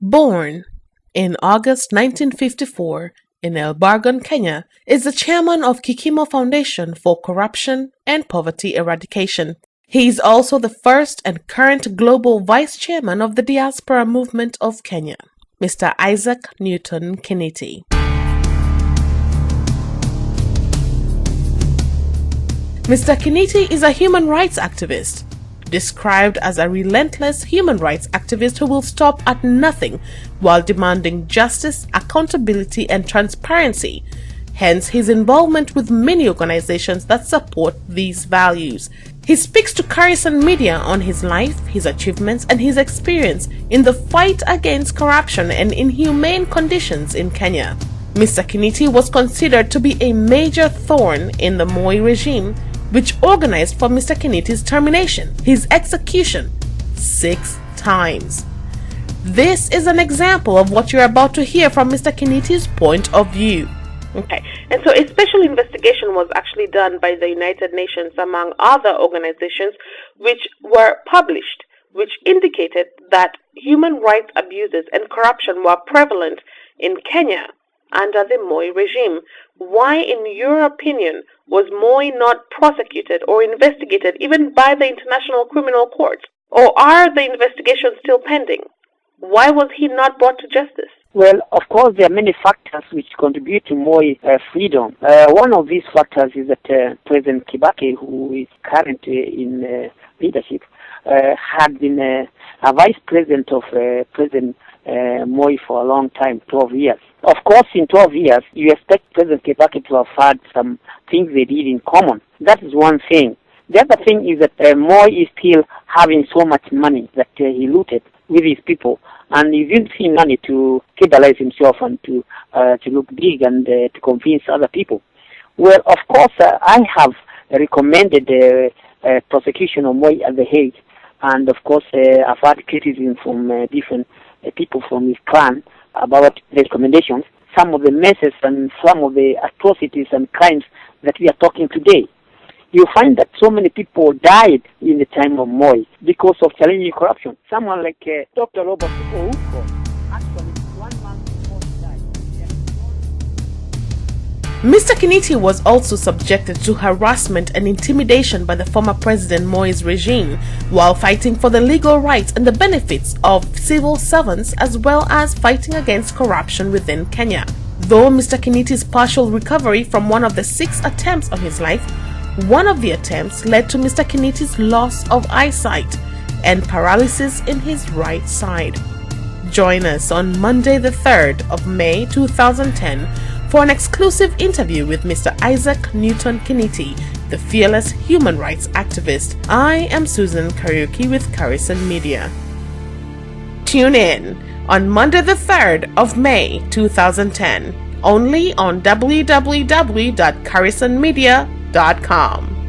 Born in August 1954 in Elbargon, Kenya, is the chairman of KIKIMO Foundation for Corruption and Poverty Eradication. He is also the first and current global vice chairman of the Diaspora Movement of Kenya, Mr. Isaac Newton Kinity. Mr. Kinity is a human rights activist, described as a relentless human rights activist who will stop at nothing while demanding justice, accountability, and transparency. Hence his involvement with many organizations that support these values. He speaks to Karisan media on his life, his achievements, and his experience in the fight against corruption and inhumane conditions in Kenya. Mr. Kinity was considered to be a major thorn in the Moi Regime, which organized for Mr. Kinity's termination, his execution, 6 times. This is an example of what you're about to hear from Mr. Kinity's point of view. Okay, and so a special investigation was actually done by the United Nations among other organizations which were published, which indicated that human rights abuses and corruption were prevalent in Kenya under the Moi regime. Why, in your opinion, was Moi not prosecuted or investigated even by the International Criminal Court? Or are the investigations still pending? Why was he not brought to justice? Well, of course, there are many factors which contribute to Moi freedom. One of these factors is that President Kibaki, who is currently in leadership, had been a vice president of President Moi for a long time, 12 years. Of course, in 12 years, you expect President Kibaki to have had some things they did in common. That is one thing. The other thing is that Moi is still having so much money that he looted with his people, and he's using money to civilize himself and to look big and to convince other people. Well, of course, I have recommended prosecution of Moi at the Hague, and of course, I've had criticism from different people from his clan about the recommendations, some of the messes and some of the atrocities and crimes that we are talking today. You find that so many people died in the time of Moi because of challenging corruption. Someone like Dr. Robert Ouko, actually 1 month before he died. Mr. Kinity was also subjected to harassment and intimidation by the former President Moi's regime while fighting for the legal rights and the benefits of civil servants, as well as fighting against corruption within Kenya. Though Mr. Kinity's partial recovery from one of the 6 attempts on his life, one of the attempts led to Mr. Kinity's loss of eyesight and paralysis in his right side. Join us on Monday the 3rd of May 2010 for an exclusive interview with Mr. Isaac Newton Kinity, the fearless human rights activist. I am Susan Kariuki with Karisan Media. Tune in on Monday the 3rd of May 2010, only on www.karisanmedia.com.